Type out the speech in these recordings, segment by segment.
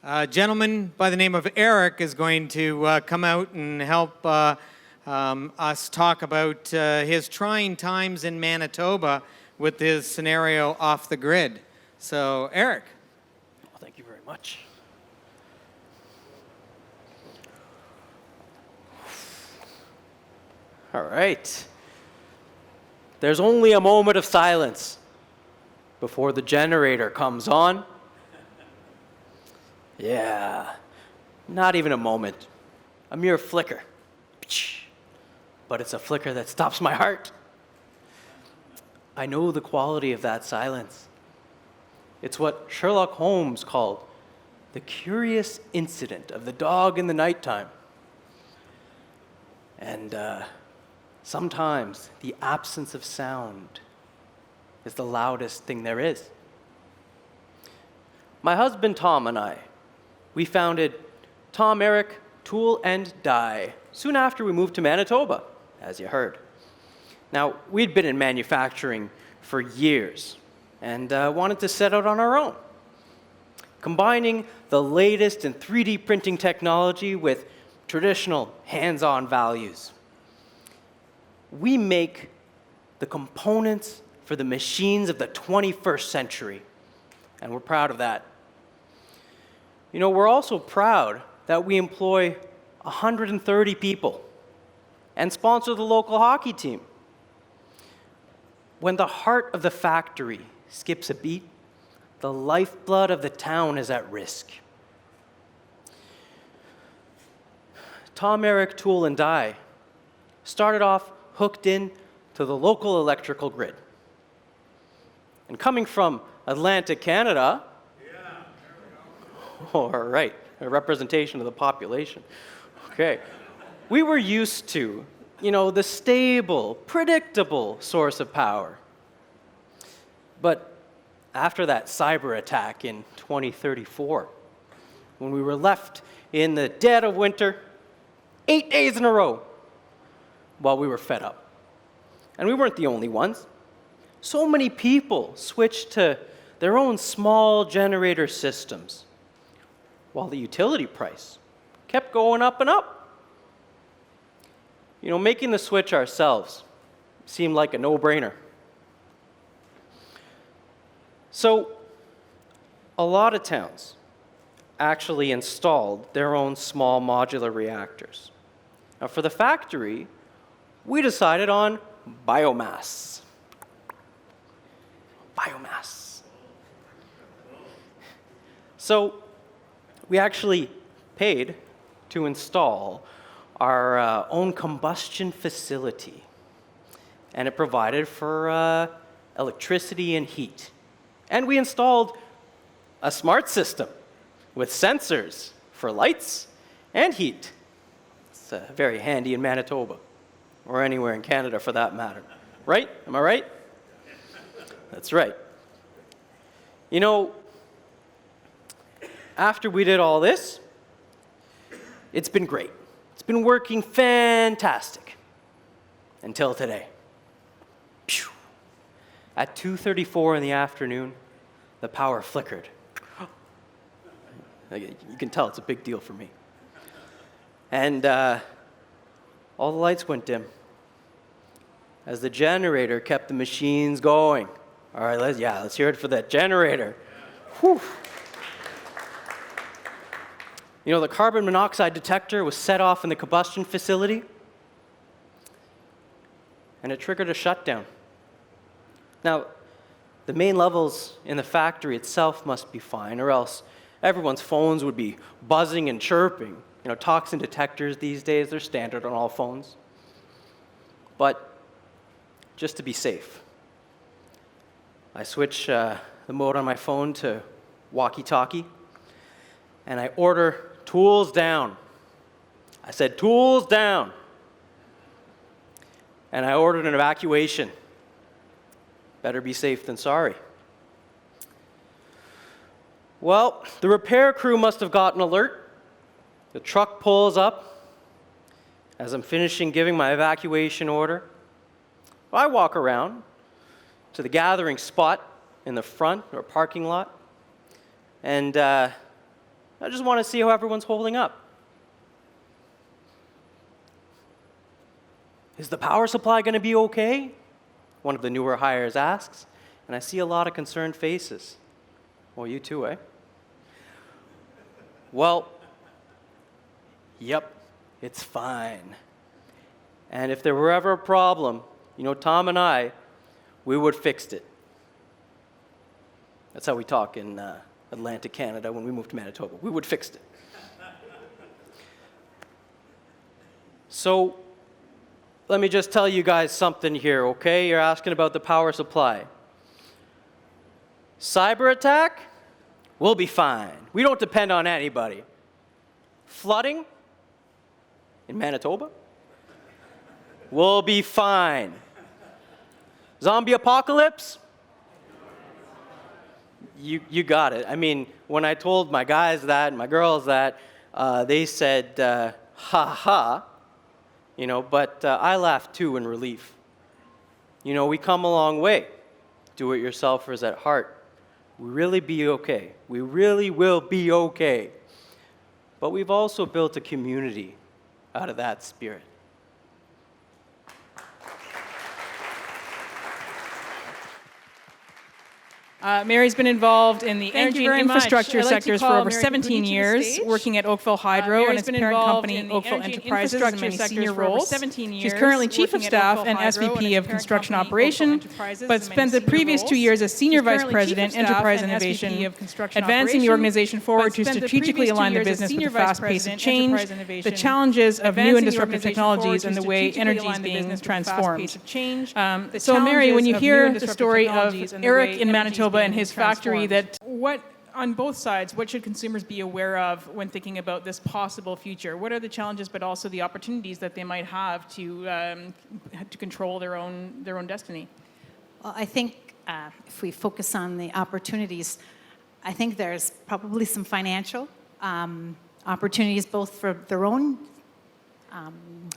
A gentleman by the name of Eric is going to come out and help us talk about his trying times in Manitoba with his scenario off the grid. So, Eric. Well, thank you very much. All right. There's only a moment of silence before the generator comes on. Yeah, not even a moment, a mere flicker. But it's a flicker that stops my heart. I know the quality of that silence. It's what Sherlock Holmes called the curious incident of the dog in the nighttime. And sometimes the absence of sound is the loudest thing there is. My husband Tom and I, we founded Tom, Eric, Tool, and Die soon after we moved to Manitoba, as you heard. Now, we'd been in manufacturing for years and wanted to set out on our own, combining the latest in 3D printing technology with traditional hands-on values. We make the components for the machines of the 21st century, and we're proud of that. You know, we're also proud that we employ 130 people and sponsor the local hockey team. When the heart of the factory skips a beat, the lifeblood of the town is at risk. Tom, Eric, Tool, and Die started off hooked in to the local electrical grid. And coming from Atlantic, Canada, all right, a representation of the population. Okay. We were used to, the stable, predictable source of power. But after that cyber attack in 2034, when we were left in the dead of winter, 8 days in a row, well, we were fed up. And we weren't the only ones. So many people switched to their own small generator systems, while the utility price kept going up and up. Making the switch ourselves seemed like a no-brainer. So, a lot of towns actually installed their own small modular reactors. Now, for the factory, we decided on biomass. Biomass. So, we actually paid to install our own combustion facility, and it provided for electricity and heat. And we installed a smart system with sensors for lights and heat. It's very handy in Manitoba, or anywhere in Canada for that matter. Right? Am I right? That's right. After we did all this, it's been great. It's been working fantastic until today. Pew. At 2:34 in the afternoon, the power flickered. You can tell it's a big deal for me. And all the lights went dim as the generator kept the machines going. All right, let's hear it for that generator. Whew. The carbon monoxide detector was set off in the combustion facility, and it triggered a shutdown. Now, the main levels in the factory itself must be fine, or else everyone's phones would be buzzing and chirping. Toxin detectors these days, they're standard on all phones. But just to be safe, I switch the mode on my phone to walkie-talkie, and I order tools down. I said, tools down. And I ordered an evacuation. Better be safe than sorry. Well, the repair crew must have gotten alert. The truck pulls up as I'm finishing giving my evacuation order. I walk around to the gathering spot in the front or parking lot, and I just want to see how everyone's holding up. Is the power supply going to be okay? One of the newer hires asks, and I see a lot of concerned faces. Well, you too, eh? Well, yep, it's fine. And if there were ever a problem, Tom and I, we would have fixed it. That's how we talk in Atlantic Canada when we moved to Manitoba. We would have fixed it. So, let me just tell you guys something here, okay? You're asking about the power supply. Cyber attack? We'll be fine. We don't depend on anybody. Flooding? In Manitoba? We'll be fine. Zombie apocalypse? You got it. I mean, when I told my guys that and my girls that, they said, ha ha. But I laughed too in relief. We come a long way. Do-it-yourselfers at heart. We really be okay. We really will be okay. But we've also built a community out of that spirit. Mary's been involved in the Thank energy you and very much. infrastructure I'd like to sectors call for over Mary 17 Caputi to the years, stage. working at Oakville Hydro and Mary's its been parent involved company, in the Oakville energy and Enterprises, in infrastructure many sectors senior for over roles. 17 She's years, currently Chief of working at Staff Oakville and Hydro and SVP its of parent Construction company, Operation, Oakville Enterprises, but in spent many the previous senior 2 years roles. as Senior She's Vice currently President, Chief of Staff Enterprise and Innovation, SVP of Construction advancing the Operation, organization forward but to spent the strategically previous 2 align the years as business with Senior the Vice fast pace of President, change, Enterprise the Innovation, challenges of new advancing and the disruptive organization technologies, forward and to the way strategically energy is align the being business with the fast transformed. pace of change, the So, Mary, when you challenges of new hear and the disruptive story of technologies and the Eric way in energy is Manitoba and being his factory transformed. on both sides, what should consumers be aware of when thinking about this possible future? What are the challenges, but also the opportunities that they might have to control their own destiny? Well, I think if we focus on the opportunities, I think there's probably some financial opportunities both for their own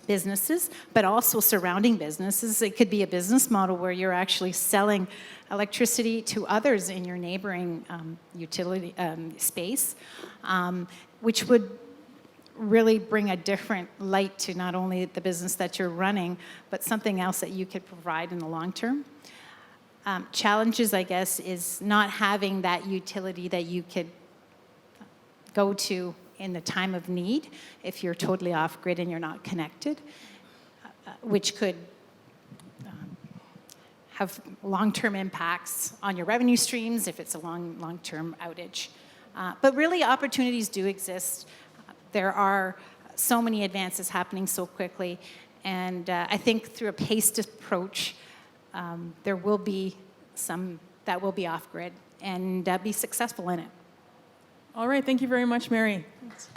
businesses, but also surrounding businesses. It could be a business model where you're actually selling electricity to others in your neighboring utility space, which would really bring a different light to not only the business that you're running, but something else that you could provide in the long term. Challenges, I guess, is not having that utility that you could go to in the time of need if you're totally off grid and you're not connected, which could have long-term impacts on your revenue streams if it's a long-term outage. But really, opportunities do exist. There are so many advances happening so quickly, and I think through a paced approach, there will be some that will be off-grid and be successful in it. All right, thank you very much, Mary. Thanks.